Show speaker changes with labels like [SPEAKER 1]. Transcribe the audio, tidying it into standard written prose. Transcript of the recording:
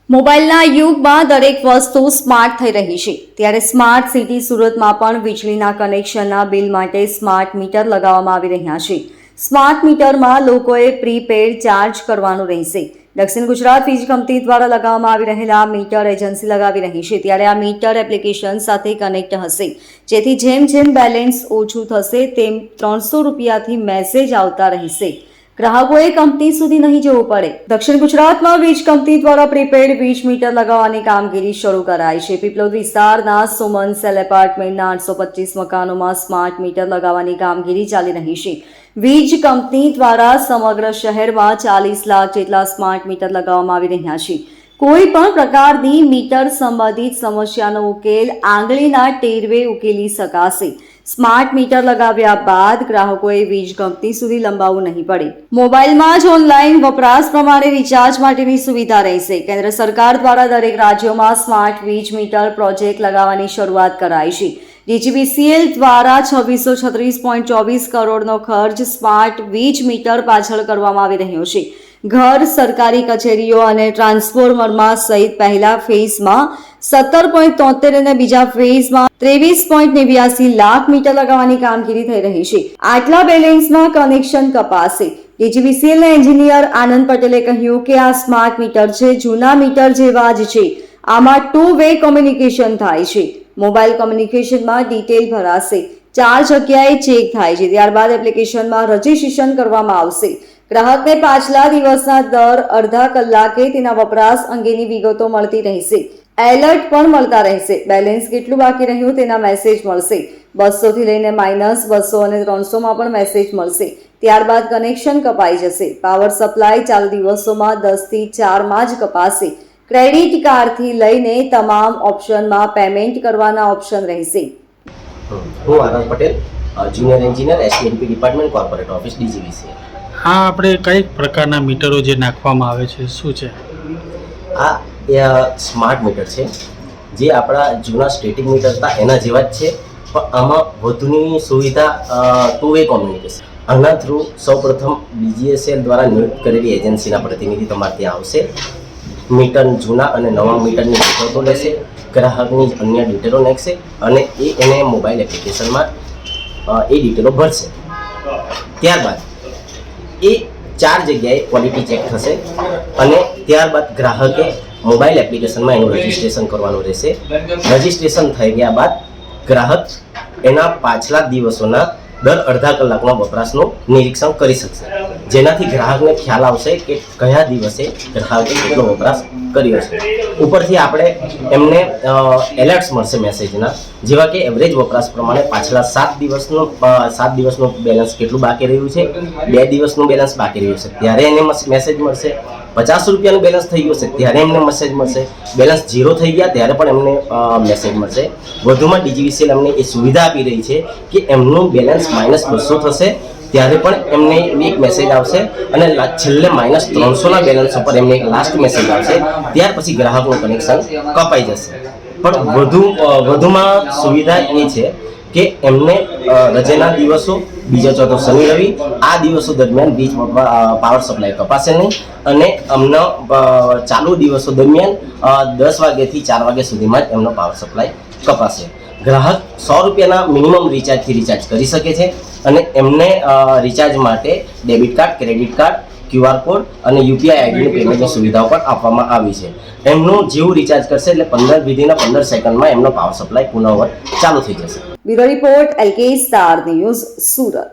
[SPEAKER 1] મોબાઈલના યુગમાં દરેક વસ્તુ સ્માર્ટ થઈ રહી છે ત્યારે સ્માર્ટ સિટી સુરતમાં પણ વીજળીના કનેક્શનના બિલ માટે સ્માર્ટ મીટર લગાવવામાં આવી રહ્યા છે. સ્માર્ટ મીટરમાં લોકોએ પ્રીપેડ ચાર્જ કરવાનું રહેશે. દક્ષિણ ગુજરાત વીજ કંપની દ્વારા લગાવવામાં આવી રહેલા મીટર એજન્સી લગાવી રહી છે ત્યારે આ મીટર એપ્લિકેશન સાથે કનેક્ટ હશે, જેથી જેમ જેમ બેલેન્સ ઓછું થશે તેમ 300 રૂપિયાથી મેસેજ આવતા રહેશે. ગ્રાહકોએ કંપની સુધી નહીં જવું પડે. દક્ષિણ ગુજરાતમાં વીજ કંપની દ્વારા પ્રીપેડ વીજ મીટર લગાવવાની કામગીરી શરૂ કરાઈ છે. પીપલોદ વિસ્તારના સુમન સેલ એપાર્ટમેન્ટના 825 મકાનોમાં સ્માર્ટ મીટર લગાવવાની કામગીરી ચાલી રહી છે. વીજ કંપની દ્વારા સમગ્ર શહેરમાં 40 લાખ જેટલા સ્માર્ટ મીટર લગાવવામાં આવી રહ્યા છે. કોઈ પણ પ્રકારની મીટર સંબંધિત સમસ્યાનો ઉકેલ આંગળીના ટેરવે ઉકેલી શકાશે. સ્માર્ટ મીટર લગાવ્યા બાદ ગ્રાહકોએ વીજ કંપની સુધી લંબાવવું નહીં પડે. મોબાઈલમાં જ ઓનલાઈન વપરાશ પ્રમાણે રિચાર્જ માટેની સુવિધા રહેશે. કેન્દ્ર સરકાર દ્વારા દરેક રાજ્યોમાં સ્માર્ટ વીજ મીટર પ્રોજેક્ટ લગાવવાની શરૂઆત કરાઈ છે. DGVCL દ્વારા 2636.24 કરોડનો ખર્ચ સ્માર્ટ વીજ મીટર પાછળ કરવામાં આવી રહ્યો છે. ઘર, સરકારી કચેરીઓ અને ટ્રાન્સફોર્મરમાં સહિત પહેલા ફેઝમાં 17.73 અને બીજા ફેઝમાં 23.89 લાખ મીટર લગાવવાની કામગીરી થઈ રહી છે. આટલા બેલેન્સમાં કનેક્શન કપાશે. DGVCLના એન્જિનિયર આનંદ પટેલે કહ્યું કે આ સ્માર્ટ મીટર છે, જૂના મીટર જેવા જ છે. આમાં 2-વે કોમ્યુનિકેશન થાય છે. મોબાઈલ કોમ્યુનિકેશનમાં ડિટેલ ભરાશે, 4 જગ્યાએ ચેક થાય છે, ત્યારબાદ એપ્લિકેશનમાં રજીસ્ટ્રેશન કરવામાં આવશે. ગ્રાહકને પાછલા દિવસના દર અડધા કલાકે તેના વપરાશ અંગેની વિગતો મળતી રહેશે. એલર્ટ પણ મળતા રહેશે. બેલેન્સ કેટલું બાકી રહ્યું તેના મેસેજ મળશે. 200 થી લઈને -200 અને 300 માં પણ મેસેજ મળશે. ત્યારબાદ કનેક્શન કપાઈ જશે. પાવર સપ્લાય ચાલુ દિવસોમાં 10 થી 4 માં જ કપાશે. ક્રેડિટ કાર્ડથી લઈને તમામ ઓપ્શનમાં પેમેન્ટ કરવાના ઓપ્શન રહેશે.
[SPEAKER 2] હું Anand Patel, junior engineer STNP department, corporate office, DGVCL.
[SPEAKER 3] હા, આપણે કઈ પ્રકારના મીટરો જે નાખવામાં આવે છે, શું છે?
[SPEAKER 2] આ સ્માર્ટ મીટર છે, જે આપણા જૂના સ્ટેટિક મીટર હતા એના જેવા જ છે, પણ આમાં વધુની સુવિધા 2-વે કોમ્યુનિકેશન. આના થ્રુ સૌપ્રથમ DGVCL દ્વારા નિયુક્ત કરેલી એજન્સીના પ્રતિનિધિ તમારે ત્યાં આવશે. મીટર જૂના અને નવા મીટરની વિગતો લેશે, ગ્રાહકની અન્ય ડિટેલો નાખશે અને એને મોબાઈલ એપ્લિકેશનમાં એ ડિટેલો ભરશે. ત્યારબાદ એ 4 જગ્યાએ ક્વોલિટી ચેક થશે અને ત્યારબાદ ગ્રાહકે મોબાઈલ એપ્લિકેશનમાં એનું રજિસ્ટ્રેશન કરવાનું રહેશે. રજિસ્ટ્રેશન થઈ ગયા બાદ ગ્રાહક એના પાછલા દિવસોના દર અડધા કલાકના વપરાશનું નિરીક્ષણ કરી શકશે, જેનાથી ગ્રાહકને ખ્યાલ આવશે કે કયા દિવસે ગ્રાહકે કેટલો વપરાશ કર્યો છે. ઉપરથી આપણે એમને એલર્ટ્સ મળશે મેસેજના, જેવા કે એવરેજ વપરાશ પ્રમાણે પાછલા 7 દિવસનું બેલેન્સ કેટલું બાકી રહ્યું છે, 2 દિવસનું બેલેન્સ બાકી રહ્યું છે ત્યારે એને મેસેજ મળશે. 50 રૂપિયાનું બેલેન્સ થઈ ગયું છે ત્યારે એમને મેસેજ મળશે. બેલેન્સ 0 થઈ ગયા ત્યારે પણ એમને મેસેજ મળશે. વધુમાં DGVCL એમને એ સુવિધા આપી રહી છે કે એમનું બેલેન્સ -200 થશે ત્યારે પણ એમને એક મેસેજ આવશે અને છેલ્લે -300ના બેલેન્સ ઉપર એમને એક લાસ્ટ મેસેજ આવશે. ત્યાર પછી ગ્રાહકનું કનેક્શન કપાઈ જશે. પણ વધુમાં સુવિધા એ છે કે એમને રજાના દિવસો, બીજો ચોથો શનિ રવિ, આ દિવસો દરમિયાન વીજ પાવર સપ્લાય કપાશે નહીં અને અમને ચાલુ દિવસો દરમિયાન 10 વાગ્યાથી 4 વાગ્યા સુધીમાં જ એમનો પાવર સપ્લાય કપાશે. ગ્રાહક 100 રૂપિયાના મિનિમમ રિચાર્જથી રિચાર્જ કરી શકે છે અને એમને રિચાર્જ માટે debit card, credit card, QR code અને UPI આઈડીની પેમેન્ટની સુવિધાઓ પણ આપવામાં આવી છે. એમનું જેવું રિચાર્જ કરશે એટલે 15 સેકન્ડમાં એમનો પાવર સપ્લાય પુનઃ ચાલુ થઈ જશે.
[SPEAKER 1] Bureau report LK star news, Surat.